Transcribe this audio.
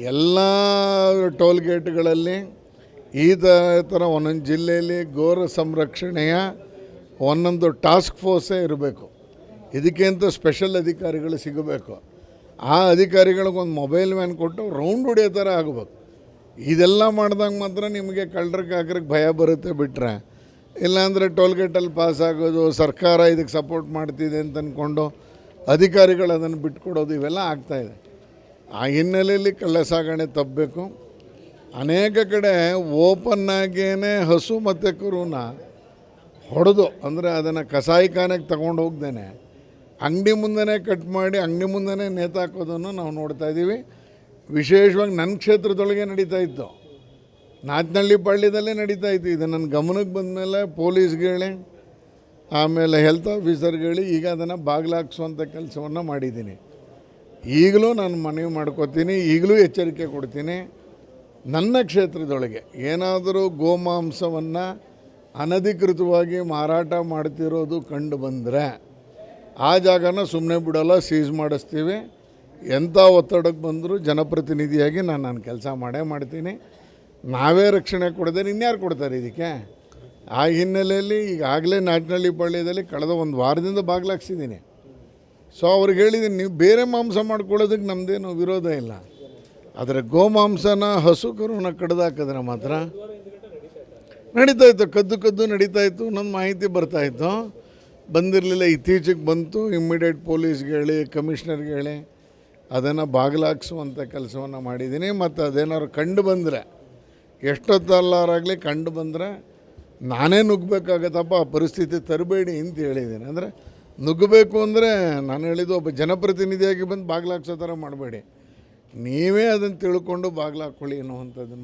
ಎಲ್ಲ ಟೋಲ್ ಗೇಟ್ಗಳಲ್ಲಿ ಈ ಥರ ಒಂದೊಂದು ಜಿಲ್ಲೆಯಲ್ಲಿ ಗೋರ ಸಂರಕ್ಷಣೆಯ ಒಂದೊಂದು ಟಾಸ್ಕ್ ಫೋರ್ಸೇ ಇರಬೇಕು. ಇದಕ್ಕೆ ಅಂತ ಸ್ಪೆಷಲ್ ಅಧಿಕಾರಿಗಳು ಸಿಗಬೇಕು. ಆ ಅಧಿಕಾರಿಗಳಿಗೊಂದು ಮೊಬೈಲ್ ವ್ಯಾನ್ ಕೊಟ್ಟು ರೌಂಡ್ ಹೊಡಿಯೋ ಥರ ಆಗಬೇಕು. ಇದೆಲ್ಲ ಮಾಡ್ದಂಗೆ ಮಾತ್ರ ನಿಮಗೆ ಕಳ್ಳರಿಗೆ ಹಾಕ್ರಕ್ಕೆ ಭಯ ಬರುತ್ತೆ. ಬಿಟ್ಟರೆ ಇಲ್ಲಾಂದರೆ ಟೋಲ್ಗೇಟಲ್ಲಿ ಪಾಸ್ ಆಗೋದು, ಸರ್ಕಾರ ಇದಕ್ಕೆ ಸಪೋರ್ಟ್ ಮಾಡ್ತಿದೆ ಅಂತ ಅಂದ್ಕೊಂಡು ಅಧಿಕಾರಿಗಳು ಅದನ್ನು ಬಿಟ್ಕೊಡೋದು, ಇವೆಲ್ಲ ಆಗ್ತಾಯಿದೆ. ಆ ಹಿನ್ನೆಲೆಯಲ್ಲಿ ಕಳ್ಳ ಸಾಗಣೆ ತಪ್ಪಬೇಕು. ಅನೇಕ ಕಡೆ ಓಪನ್ನಾಗೇ ಹಸು ಮತ್ತು ಕರುನ ಹೊಡೆದು, ಅಂದರೆ ಅದನ್ನು ಕಸಾಯಿಖಾನೆಗೆ ತಗೊಂಡು ಹೋಗ್ದೇನೆ ಅಂಗಡಿ ಮುಂದೆ ಕಟ್ ಮಾಡಿ ಅಂಗಡಿ ಮುಂದೆ ನೇತಾಕೋದನ್ನು ನಾವು ನೋಡ್ತಾಯಿದ್ದೀವಿ. ವಿಶೇಷವಾಗಿ ನನ್ನ ಕ್ಷೇತ್ರದೊಳಗೆ ನಡೀತಾಯಿತ್ತು, ನಾಚನಹಳ್ಳಿ ಪಾಳ್ಯದಲ್ಲೇ ನಡೀತಾಯಿತ್ತು. ಇದು ನನ್ನ ಗಮನಕ್ಕೆ ಬಂದಮೇಲೆ ಪೊಲೀಸ್ಗೇಳಿ, ಆಮೇಲೆ ಹೆಲ್ತ್ ಆಫೀಸರ್ಗೇಳಿ ಈಗ ಅದನ್ನು ಬಾಗಿಲಾಕ್ಸುವಂಥ ಕೆಲಸವನ್ನು ಮಾಡಿದ್ದೀನಿ. ಈಗಲೂ ನಾನು ಮನವಿ ಮಾಡ್ಕೋತೀನಿ, ಈಗಲೂ ಎಚ್ಚರಿಕೆ ಕೊಡ್ತೀನಿ. ನನ್ನ ಕ್ಷೇತ್ರದೊಳಗೆ ಏನಾದರೂ ಗೋಮಾಂಸವನ್ನು ಅನಧಿಕೃತವಾಗಿ ಮಾರಾಟ ಮಾಡ್ತಿರೋದು ಕಂಡು ಬಂದರೆ ಆ ಜಾಗನ ಸುಮ್ಮನೆ ಬಿಡೋಲ್ಲ, ಸೀಸ್ ಮಾಡಿಸ್ತೀವಿ. ಎಂಥ ಒತ್ತಡಕ್ಕೆ ಬಂದರೂ ಜನಪ್ರತಿನಿಧಿಯಾಗಿ ನಾನು ಕೆಲಸ ಮಾಡೇ ಮಾಡ್ತೀನಿ. ನಾವೇ ರಕ್ಷಣೆ ಕೊಡದೆ ಇನ್ಯಾರು ಕೊಡ್ತಾರೆ ಇದಕ್ಕೆ? ಆ ಹಿನ್ನೆಲೆಯಲ್ಲಿ ಈಗಾಗಲೇ ನಾಚನಹಳ್ಳಿ ಪಾಳ್ಯದಲ್ಲಿ ಕಳೆದ ಒಂದು ವಾರದಿಂದ ಬಾಗಿಲಾಕ್ಸಿದ್ದೀನಿ. ಸೊ ಅವ್ರಿಗೆ ಹೇಳಿದ್ದೀನಿ, ನೀವು ಬೇರೆ ಮಾಂಸ ಮಾಡ್ಕೊಳ್ಳೋದಕ್ಕೆ ನಮ್ಮದೇನು ವಿರೋಧ ಇಲ್ಲ, ಆದರೆ ಗೋಮಾಂಸನ ಹಸು ಕರುನ ಕಡ್ದಾಕಿದ್ರೆ ಮಾತ್ರ ನಡೀತಾಯಿತ್ತು. ಕದ್ದು ನಡೀತಾಯಿತ್ತು. ನನ್ನ ಮಾಹಿತಿ ಬರ್ತಾಯಿತ್ತು, ಬಂದಿರಲಿಲ್ಲ. ಇತ್ತೀಚೆಗೆ ಬಂತು. ಇಮ್ಮಿಡಿಯೇಟ್ ಪೊಲೀಸ್ಗೆ ಹೇಳಿ, ಕಮಿಷ್ನರ್ಗೆ ಹೇಳಿ ಅದನ್ನು ಬಾಗಿಲಾಕ್ಸುವಂಥ ಕೆಲಸವನ್ನು ಮಾಡಿದ್ದೀನಿ. ಮತ್ತು ಅದೇನಾದ್ರು ಕಂಡು ಬಂದರೆ, ಎಷ್ಟೊತ್ತಲ್ಲಾರಾಗಲಿ ಕಂಡು ಬಂದರೆ ನಾನೇ ನುಗ್ಗಬೇಕಾಗತ್ತಪ್ಪ, ಆ ಪರಿಸ್ಥಿತಿ ತರಬೇಡಿ ಅಂತ ಹೇಳಿದ್ದೀನಿ. ಅಂದರೆ ನುಗ್ಗಬೇಕು ಅಂದರೆ ನಾನು ಹೇಳಿದ್ದು, ಒಬ್ಬ ಜನಪ್ರತಿನಿಧಿಯಾಗಿ ಬಂದು ಬಾಗಿಲಾಕ್ಸೋ ಥರ ಮಾಡಬೇಡಿ, ನೀವೇ ಅದನ್ನು ತಿಳ್ಕೊಂಡು ಬಾಗಿಲಾಕ್ಕೊಳ್ಳಿ ಅನ್ನುವಂಥದ್ದನ್ನು